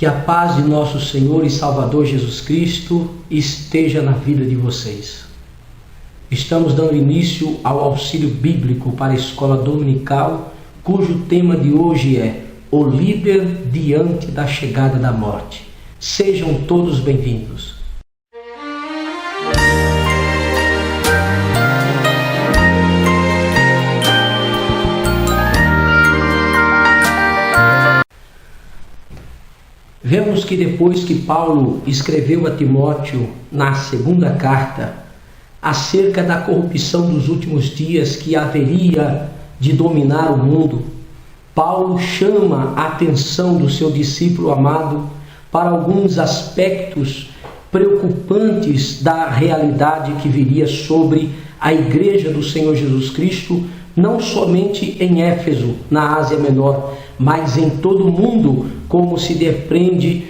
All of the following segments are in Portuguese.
Que a paz de nosso Senhor e Salvador Jesus Cristo esteja na vida de vocês. Estamos dando início ao auxílio bíblico para a escola dominical, cujo tema de hoje é o líder diante da chegada da morte. Sejam todos bem-vindos. Vemos que depois que Paulo escreveu a Timóteo na segunda carta acerca da corrupção dos últimos dias que haveria de dominar o mundo, Paulo chama a atenção do seu discípulo amado para alguns aspectos preocupantes da realidade que viria sobre a igreja do Senhor Jesus Cristo, não somente em Éfeso, na Ásia Menor, mas em todo o mundo, como se depreende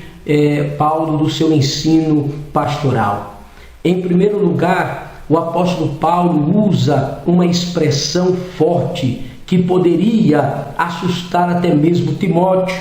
Paulo do seu ensino pastoral. Em primeiro lugar, o apóstolo Paulo usa uma expressão forte que poderia assustar até mesmo Timóteo,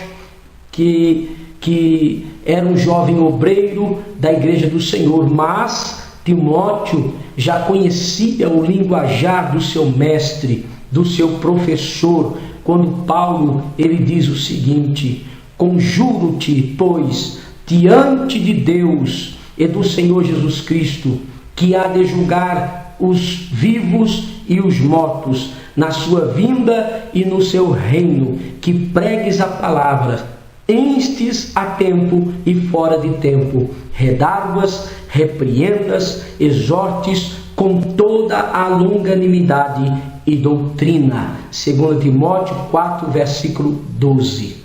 que era um jovem obreiro da igreja do Senhor, mas Timóteo já conhecia o linguajar do seu mestre, do seu professor, quando Paulo ele diz o seguinte: conjuro-te, pois, diante de Deus e do Senhor Jesus Cristo, que há de julgar os vivos e os mortos, na sua vinda e no seu reino, que pregues a palavra, instes a tempo e fora de tempo, redarguas, repreendas, exortes com toda a longanimidade e doutrina. 2 Timóteo 4, versículo 12.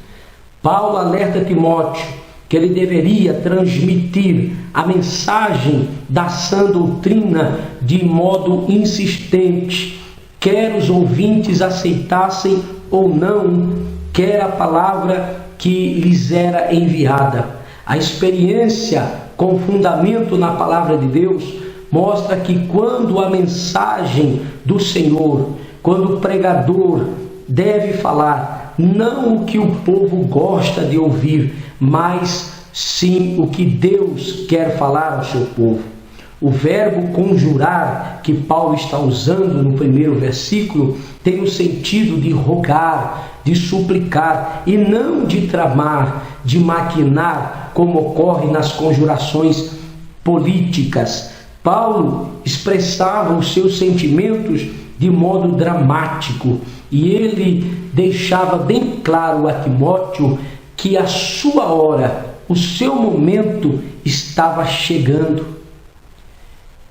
Paulo alerta Timóteo que ele deveria transmitir a mensagem da sã doutrina de modo insistente, quer os ouvintes aceitassem ou não, quer a palavra que lhes era enviada. A experiência com fundamento na palavra de Deus mostra que quando a mensagem do Senhor, quando o pregador deve falar, não o que o povo gosta de ouvir, mas sim o que Deus quer falar ao seu povo. O verbo conjurar que Paulo está usando no primeiro versículo tem o sentido de rogar, de suplicar e não de tramar, de maquinar, como ocorre nas conjurações políticas. Paulo expressava os seus sentimentos de modo dramático e ele deixava bem claro a Timóteo que a sua hora, o seu momento estava chegando.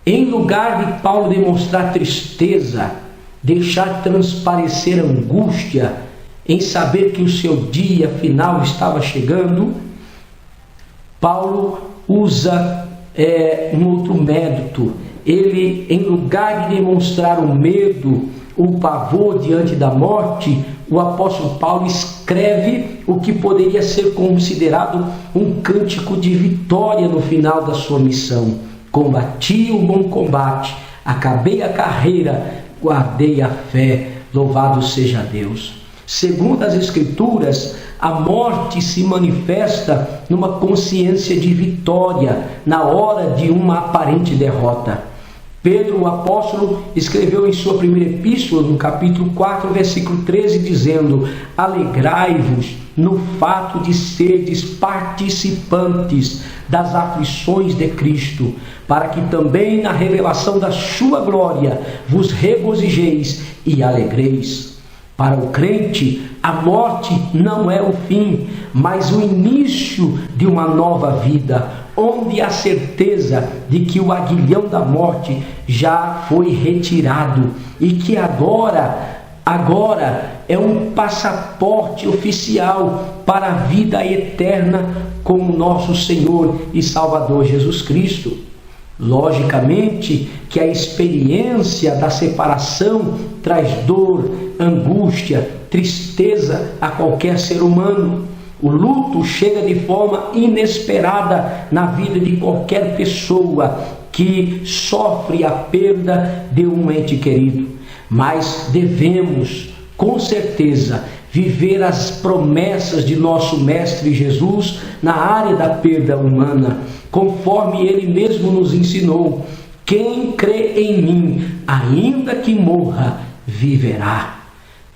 Em lugar de Paulo demonstrar tristeza, deixar transparecer angústia em saber que o seu dia final estava chegando, Paulo usa um outro método. Ele, em lugar de demonstrar o medo, o pavor diante da morte, o apóstolo Paulo escreve o que poderia ser considerado um cântico de vitória no final da sua missão. Combati o bom combate, acabei a carreira, guardei a fé, louvado seja Deus. Segundo as Escrituras, a morte se manifesta numa consciência de vitória na hora de uma aparente derrota. Pedro, o apóstolo, escreveu em sua primeira epístola, no capítulo 4, versículo 13, dizendo: alegrai-vos no fato de serdes participantes das aflições de Cristo, para que também na revelação da sua glória vos regozijeis e alegreis. Para o crente, a morte não é o fim, mas o início de uma nova vida, onde há certeza de que o aguilhão da morte já foi retirado e que agora é um passaporte oficial para a vida eterna com o nosso Senhor e Salvador Jesus Cristo. Logicamente que a experiência da separação traz dor, angústia, tristeza a qualquer ser humano. O luto chega de forma inesperada na vida de qualquer pessoa que sofre a perda de um ente querido. Mas devemos, com certeza, viver as promessas de nosso Mestre Jesus na área da perda humana, conforme ele mesmo nos ensinou: quem crê em mim, ainda que morra, viverá.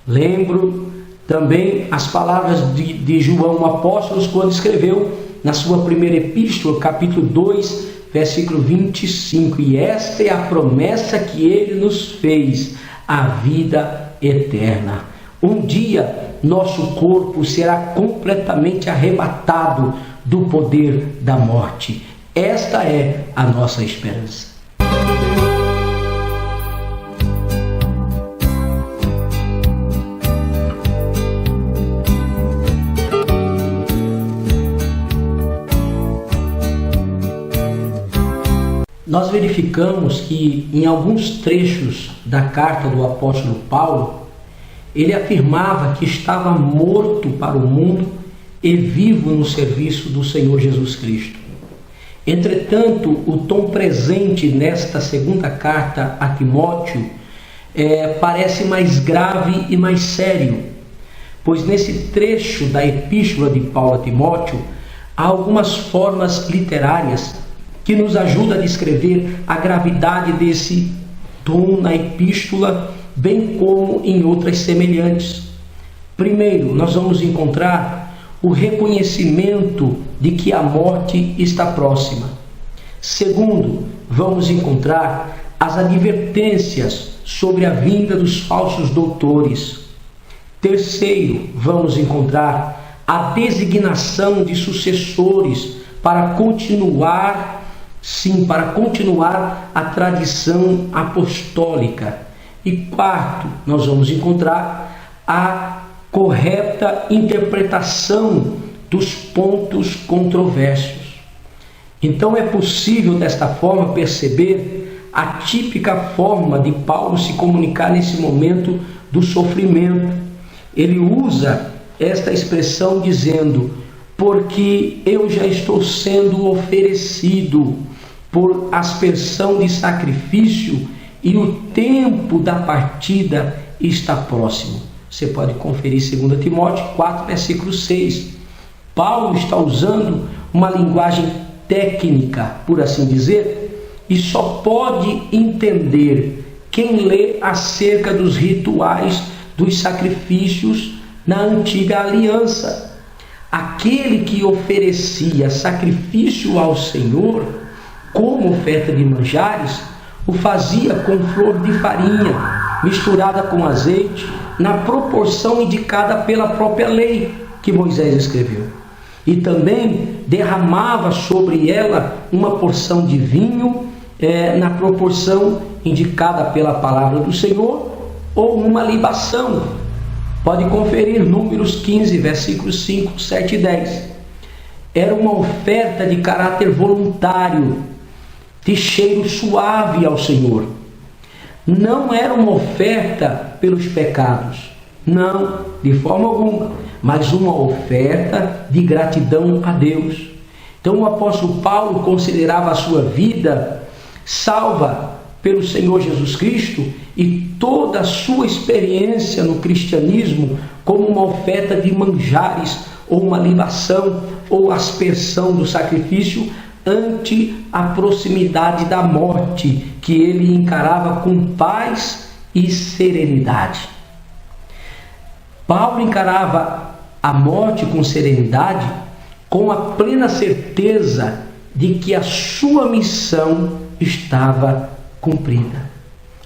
Lembro também as palavras de João, o apóstolo, quando escreveu na sua primeira epístola, capítulo 2, versículo 25: e esta é a promessa que ele nos fez, a vida eterna. Um dia nosso corpo será completamente arrebatado do poder da morte. Esta é a nossa esperança. Nós verificamos que em alguns trechos da carta do apóstolo Paulo, ele afirmava que estava morto para o mundo e vivo no serviço do Senhor Jesus Cristo. Entretanto, o tom presente nesta segunda carta a Timóteo parece mais grave e mais sério, pois nesse trecho da epístola de Paulo a Timóteo há algumas formas literárias que nos ajudam a descrever a gravidade desse tom na epístola, bem como em outras semelhantes. Primeiro, nós vamos encontrar o reconhecimento de que a morte está próxima. Segundo, vamos encontrar as advertências sobre a vinda dos falsos doutores. Terceiro, vamos encontrar a designação de sucessores para continuar a tradição apostólica. E quarto, nós vamos encontrar a correta interpretação dos pontos controversos. Então é possível desta forma perceber a típica forma de Paulo se comunicar nesse momento do sofrimento. Ele usa esta expressão dizendo: porque eu já estou sendo oferecido por aspersão de sacrifício e o tempo da partida está próximo. Você pode conferir 2 Timóteo 4, versículo 6. Paulo está usando uma linguagem técnica, por assim dizer, e só pode entender quem lê acerca dos rituais dos sacrifícios na antiga aliança. Aquele que oferecia sacrifício ao Senhor como oferta de manjares, o fazia com flor de farinha misturada com azeite, na proporção indicada pela própria lei que Moisés escreveu. E também derramava sobre ela uma porção de vinho na proporção indicada pela palavra do Senhor, ou uma libação. Pode conferir Números 15, versículos 5, 7 e 10. Era uma oferta de caráter voluntário, de cheiro suave ao Senhor. Não era uma oferta pelos pecados, não, de forma alguma, mas uma oferta de gratidão a Deus. Então o apóstolo Paulo considerava a sua vida salva pelo Senhor Jesus Cristo e toda a sua experiência no cristianismo como uma oferta de manjares, ou uma libação, ou aspersão do sacrifício ante a proximidade da morte, que ele encarava com paz e serenidade. Paulo encarava a morte com serenidade, com a plena certeza de que a sua missão estava cumprida.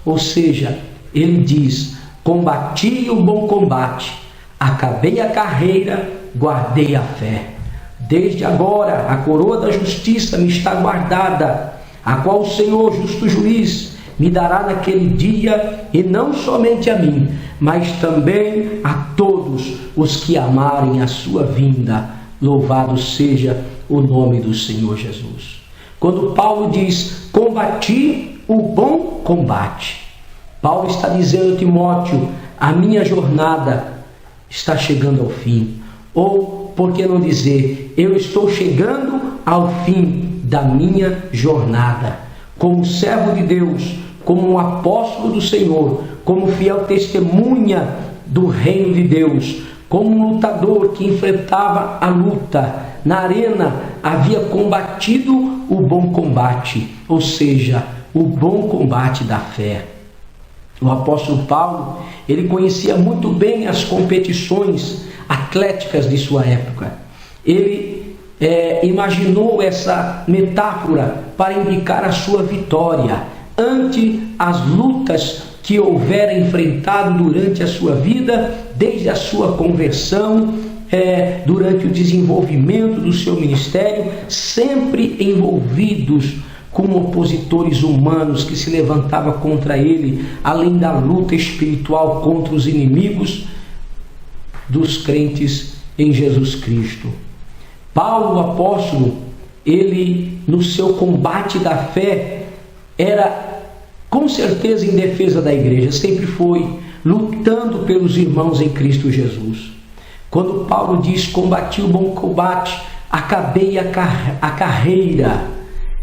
Ou seja, ele diz: combati o bom combate, acabei a carreira, guardei a fé. Desde agora a coroa da justiça me está guardada, a qual o Senhor, justo juiz, me dará naquele dia, e não somente a mim, mas também a todos os que amarem a sua vinda. Louvado seja o nome do Senhor Jesus. Quando Paulo diz: combati o bom combate, Paulo está dizendo a Timóteo: a minha jornada está chegando ao fim. Ou, por que não dizer, eu estou chegando ao fim da minha jornada. Como servo de Deus, como um apóstolo do Senhor, como fiel testemunha do reino de Deus, como um lutador que enfrentava a luta. Na arena havia combatido o bom combate, ou seja, o bom combate da fé. O apóstolo Paulo, ele conhecia muito bem as competições atléticas de sua época. Ele imaginou essa metáfora para indicar a sua vitória ante as lutas que houvera enfrentado durante a sua vida, desde a sua conversão, durante o desenvolvimento do seu ministério, sempre envolvidos com opositores humanos que se levantavam contra ele, além da luta espiritual contra os inimigos dos crentes em Jesus Cristo. Paulo, o apóstolo, ele no seu combate da fé era com certeza em defesa da igreja, sempre foi, lutando pelos irmãos em Cristo Jesus. Quando Paulo diz, combati o bom combate, acabei a carreira,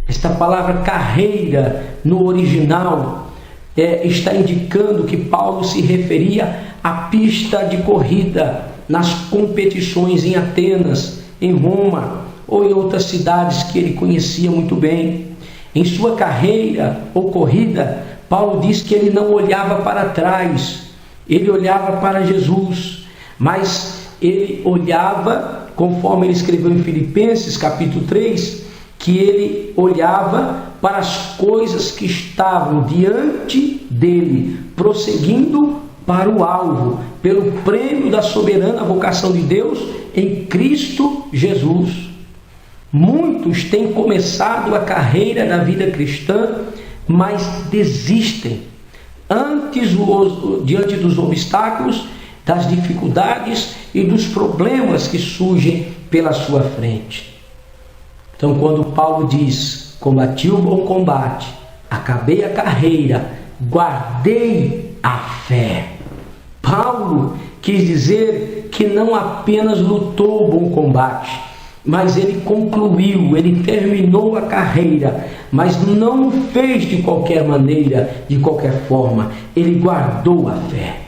esta palavra carreira no original está indicando que Paulo se referia à pista de corrida nas competições em Atenas, em Roma ou em outras cidades que ele conhecia muito bem. Em sua carreira ou corrida, Paulo diz que ele não olhava para trás, ele olhava para Jesus, mas ele olhava, conforme ele escreveu em Filipenses capítulo 3, que ele olhava para as coisas que estavam diante dele, prosseguindo para o alvo, pelo prêmio da soberana vocação de Deus em Cristo Jesus. Muitos têm começado a carreira da vida cristã, mas desistem diante dos obstáculos, das dificuldades e dos problemas que surgem pela sua frente. Então, quando Paulo diz, combati o bom combate, acabei a carreira, guardei a fé, Paulo quis dizer que não apenas lutou o bom combate, mas ele concluiu, ele terminou a carreira, mas não o fez de qualquer maneira, de qualquer forma, ele guardou a fé.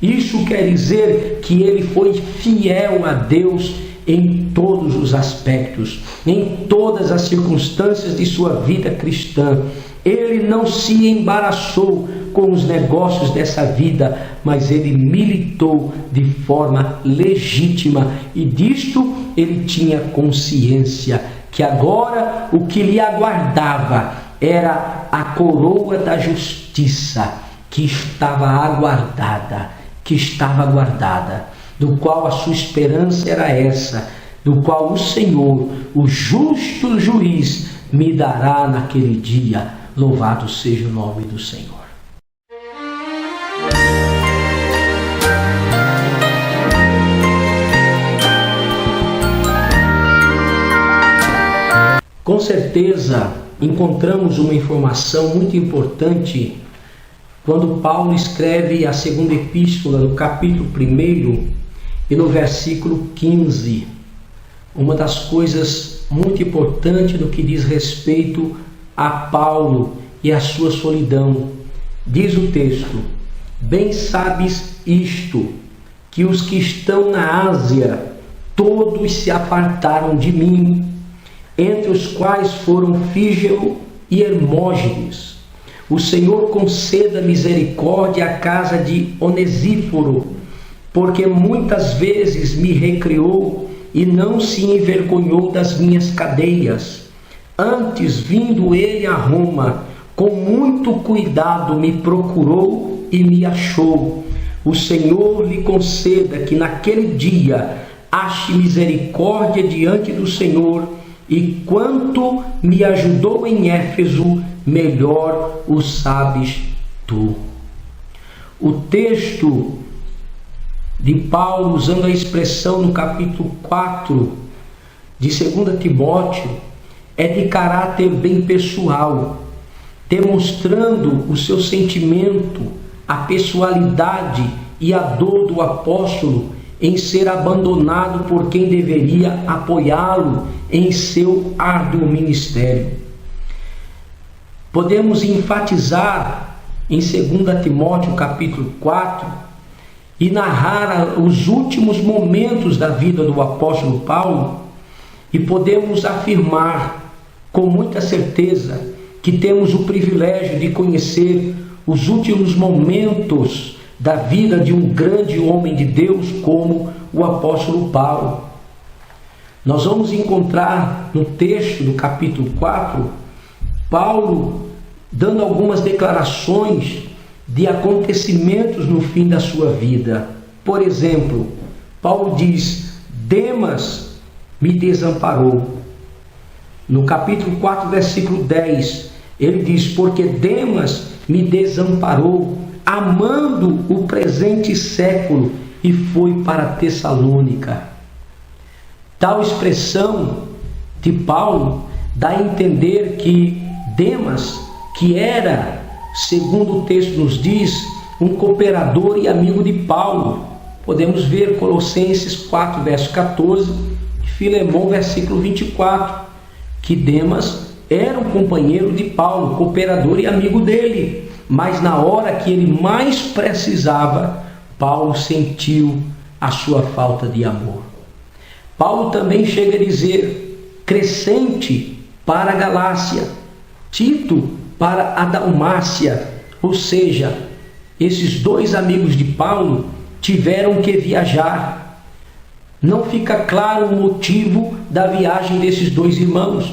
Isso quer dizer que ele foi fiel a Deus em todos os aspectos, em todas as circunstâncias de sua vida cristã. Ele não se embaraçou com os negócios dessa vida, mas ele militou de forma legítima, e disto ele tinha consciência que agora o que lhe aguardava era a coroa da justiça que estava aguardada, do qual a sua esperança era essa, do qual o Senhor, o justo juiz, me dará naquele dia. Louvado seja o nome do Senhor. Com certeza encontramos uma informação muito importante quando Paulo escreve a segunda epístola, no capítulo 1 e no versículo 15. Uma das coisas muito importantes no que diz respeito a Paulo e a sua solidão. Diz o texto: bem sabes isto, que os que estão na Ásia, todos se apartaram de mim, entre os quais foram Fígelo e Hermógenes. O Senhor conceda misericórdia à casa de Onesíforo, porque muitas vezes me recriou e não se envergonhou das minhas cadeias. Antes, vindo ele a Roma, com muito cuidado me procurou e me achou. O Senhor lhe conceda que naquele dia ache misericórdia diante do Senhor, e quanto me ajudou em Éfeso, melhor o sabes tu. O texto de Paulo, usando a expressão no capítulo 4 de 2 Timóteo, é de caráter bem pessoal, demonstrando o seu sentimento, a pessoalidade e a dor do apóstolo em ser abandonado por quem deveria apoiá-lo em seu árduo ministério. Podemos enfatizar em 2 Timóteo capítulo 4 e narrar os últimos momentos da vida do apóstolo Paulo, e podemos afirmar com muita certeza que temos o privilégio de conhecer os últimos momentos da vida de um grande homem de Deus como o apóstolo Paulo. Nós vamos encontrar no texto do capítulo 4, Paulo dando algumas declarações de acontecimentos no fim da sua vida. Por exemplo, Paulo diz: Demas me desamparou. No capítulo 4, versículo 10, ele diz: porque Demas me desamparou, amando o presente século, e foi para Tessalônica. Tal expressão de Paulo dá a entender que Demas, que era, segundo o texto nos diz, um cooperador e amigo de Paulo. Podemos ver Colossenses 4, verso 14, e Filemão, versículo 24, que Demas era um companheiro de Paulo, cooperador e amigo dele. Mas na hora que ele mais precisava, Paulo sentiu a sua falta de amor. Paulo também chega a dizer: Crescente para a Galácia, Tito para a Dalmácia. Ou seja, esses dois amigos de Paulo tiveram que viajar. Não fica claro o motivo da viagem desses dois irmãos,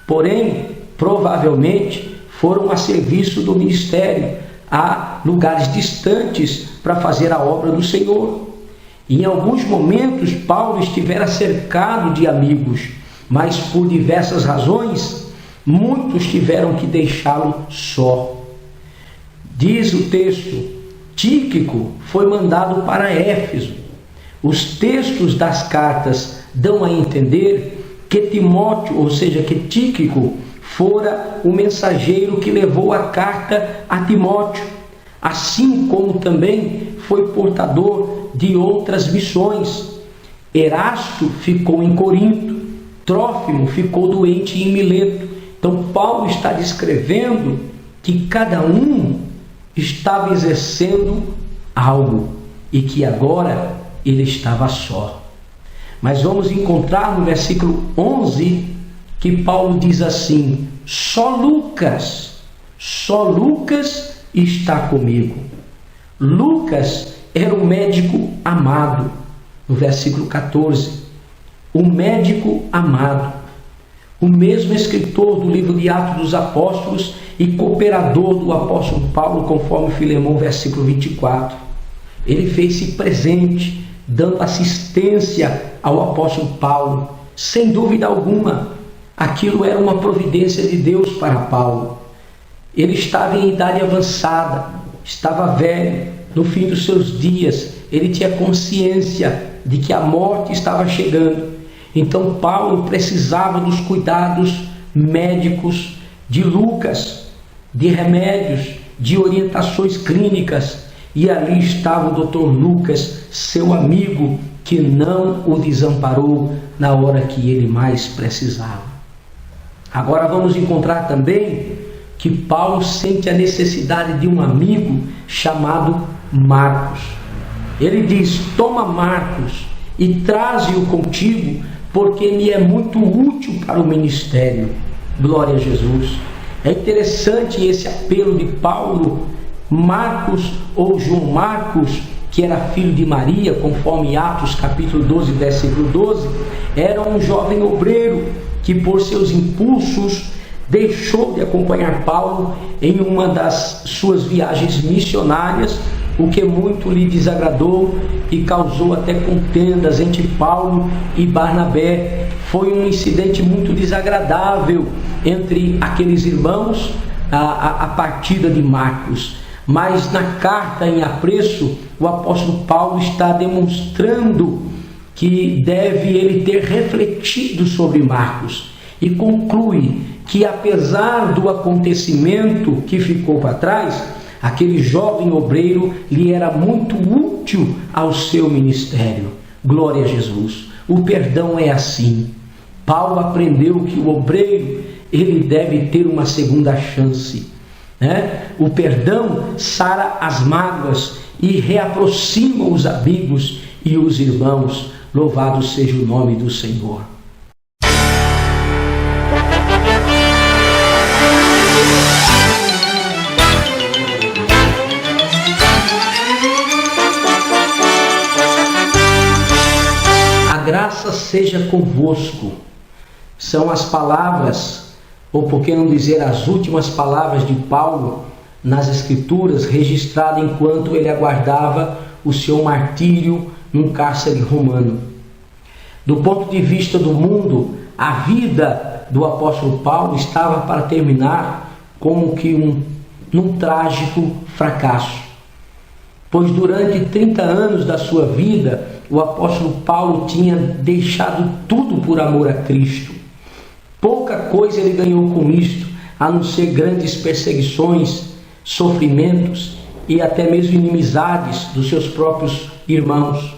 porém, provavelmente foram a serviço do ministério, a lugares distantes para fazer a obra do Senhor. Em alguns momentos, Paulo estivera cercado de amigos, mas por diversas razões, muitos tiveram que deixá-lo só. Diz o texto: Tíquico foi mandado para Éfeso. Os textos das cartas dão a entender que Timóteo, ou seja, que Tíquico, fora o mensageiro que levou a carta a Timóteo, assim como também foi portador de outras missões. Erasto ficou em Corinto, Trófimo ficou doente em Mileto. Então Paulo está descrevendo que cada um estava exercendo algo e que agora ele estava só. Mas vamos encontrar no versículo 11 que Paulo diz assim: só Lucas está comigo. Lucas era um médico amado. No versículo 14, o médico amado, o mesmo escritor do livro de Atos dos Apóstolos e cooperador do apóstolo Paulo, conforme Filemão, versículo 24. Ele fez-se presente, dando assistência ao apóstolo Paulo. Sem dúvida alguma, aquilo era uma providência de Deus para Paulo. Ele estava em idade avançada, estava velho, no fim dos seus dias. Ele tinha consciência de que a morte estava chegando. Então Paulo precisava dos cuidados médicos de Lucas, de remédios, de orientações clínicas. E ali estava o Dr. Lucas, seu amigo, que não o desamparou na hora que ele mais precisava. Agora vamos encontrar também que Paulo sente a necessidade de um amigo chamado Marcos. Ele diz: toma Marcos e traze-o contigo, porque me é muito útil para o ministério. Glória a Jesus. É interessante esse apelo de Paulo. Marcos, ou João Marcos, que era filho de Maria, conforme Atos capítulo 12, versículo 12, era um jovem obreiro que por seus impulsos deixou de acompanhar Paulo em uma das suas viagens missionárias, o que muito lhe desagradou e causou até contendas entre Paulo e Barnabé. Foi um incidente muito desagradável entre aqueles irmãos, a partida de Marcos. Mas na carta em apreço, o apóstolo Paulo está demonstrando que deve ele ter refletido sobre Marcos e conclui que, apesar do acontecimento que ficou para trás, aquele jovem obreiro lhe era muito útil ao seu ministério. Glória a Jesus. O perdão é assim. Paulo aprendeu que o obreiro, ele deve ter uma segunda chance. O perdão sara as mágoas e reaproxima os amigos e os irmãos. Louvado seja o nome do Senhor. A graça seja convosco. São as palavras, ou por que não dizer as últimas palavras de Paulo nas Escrituras, registrada enquanto ele aguardava o seu martírio num cárcere romano. Do ponto de vista do mundo, a vida do apóstolo Paulo estava para terminar como que num trágico fracasso. Pois durante 30 anos da sua vida, o apóstolo Paulo tinha deixado tudo por amor a Cristo. Pouca coisa ele ganhou com isto, a não ser grandes perseguições, sofrimentos e até mesmo inimizades dos seus próprios irmãos.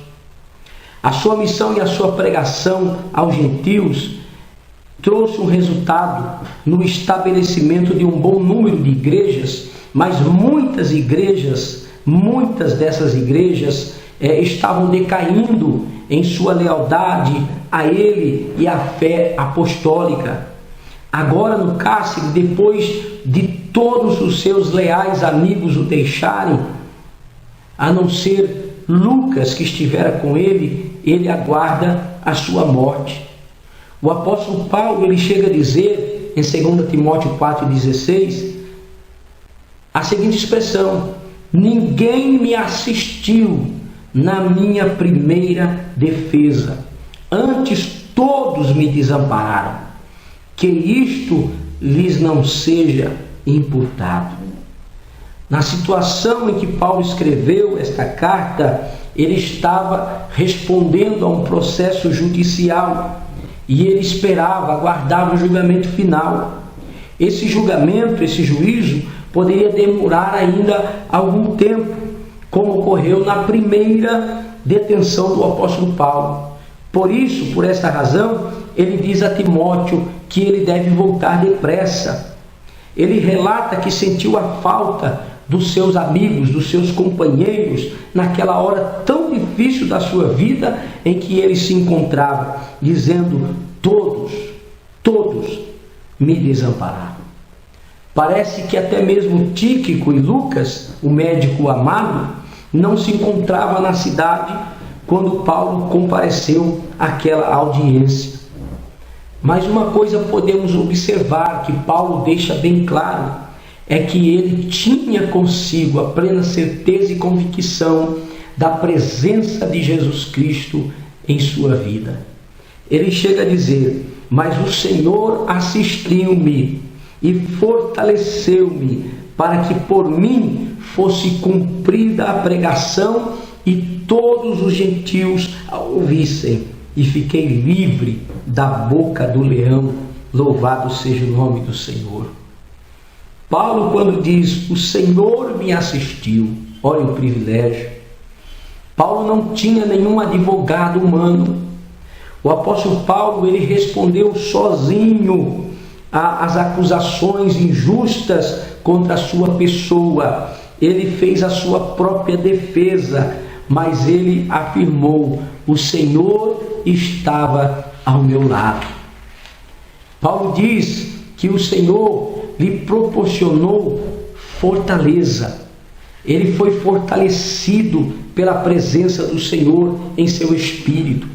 A sua missão e a sua pregação aos gentios trouxe um resultado no estabelecimento de um bom número de igrejas, mas muitas dessas igrejas estavam decaindo em sua lealdade a ele e à fé apostólica. Agora no cárcere, depois de todos os seus leais amigos o deixarem, a não ser Lucas que estivera com ele, ele aguarda a sua morte. O apóstolo Paulo, ele chega a dizer em 2 Timóteo 4,16 a seguinte expressão: ninguém me assistiu na minha primeira defesa, antes todos me desampararam, que isto lhes não seja imputado. Na situação em que Paulo escreveu esta carta, ele estava respondendo a um processo judicial e ele esperava, aguardava o julgamento final. Esse julgamento, esse juízo, poderia demorar ainda algum tempo, como ocorreu na primeira detenção do apóstolo Paulo. Por isso, por esta razão, ele diz a Timóteo que ele deve voltar depressa. Ele relata que sentiu a falta dos seus amigos, dos seus companheiros, naquela hora tão difícil da sua vida em que ele se encontrava, dizendo: todos me desampararam. Parece que até mesmo Tíquico e Lucas, o médico amado, não se encontrava na cidade quando Paulo compareceu àquela audiência. Mas uma coisa podemos observar que Paulo deixa bem claro, é que ele tinha consigo a plena certeza e convicção da presença de Jesus Cristo em sua vida. Ele chega a dizer: mas o Senhor assistiu-me e fortaleceu-me para que por mim fosse cumprida a pregação e todos os gentios a ouvissem, e fiquei livre da boca do leão. Louvado seja o nome do Senhor. Paulo, quando diz: o Senhor me assistiu, olha o privilégio. Paulo não tinha nenhum advogado humano. O apóstolo Paulo, ele respondeu sozinho às acusações injustas contra a sua pessoa. Ele fez a sua própria defesa, mas ele afirmou: o Senhor estava ao meu lado. Paulo diz que o Senhor lhe proporcionou fortaleza. Ele foi fortalecido pela presença do Senhor em seu espírito.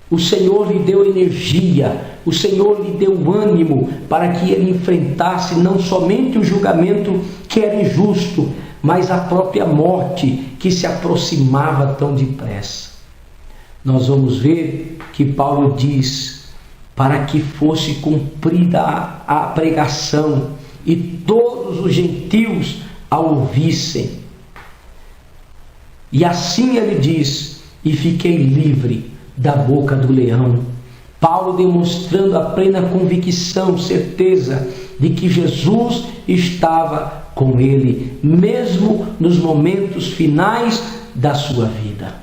O Senhor lhe deu energia, o Senhor lhe deu ânimo para que ele enfrentasse não somente o julgamento que era injusto, mas a própria morte que se aproximava tão depressa. Nós vamos ver que Paulo diz: para que fosse cumprida a pregação e todos os gentios a ouvissem. E assim ele diz: e fiquei livre da boca do leão. Paulo demonstrando a plena convicção, certeza de que Jesus estava com ele, mesmo nos momentos finais da sua vida.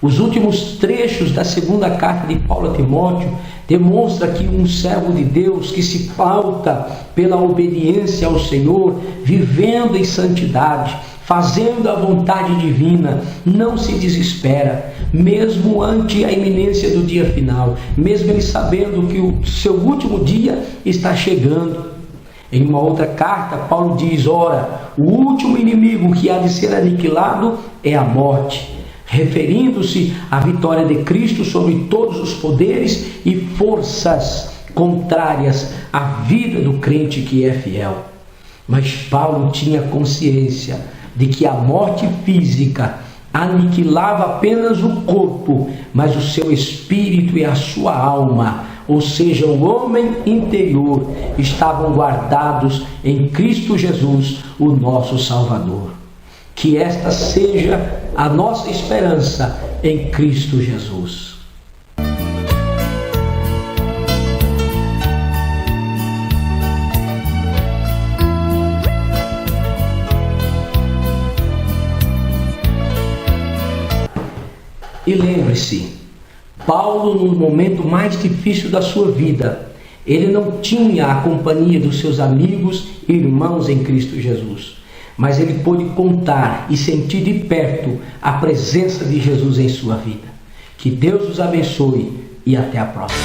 Os últimos trechos da segunda carta de Paulo a Timóteo demonstra que um servo de Deus que se pauta pela obediência ao Senhor, vivendo em santidade, fazendo a vontade divina, não se desespera, mesmo ante a iminência do dia final, mesmo ele sabendo que o seu último dia está chegando. Em uma outra carta, Paulo diz: ora, o último inimigo que há de ser aniquilado é a morte, referindo-se à vitória de Cristo sobre todos os poderes e forças contrárias à vida do crente que é fiel. Mas Paulo tinha consciência de que a morte física aniquilava apenas o corpo, mas o seu espírito e a sua alma, ou seja, o homem interior, estavam guardados em Cristo Jesus, o nosso Salvador. Que esta seja a nossa esperança em Cristo Jesus. E lembre-se, Paulo, no momento mais difícil da sua vida, ele não tinha a companhia dos seus amigos e irmãos em Cristo Jesus, mas ele pôde contar e sentir de perto a presença de Jesus em sua vida. Que Deus os abençoe e até a próxima.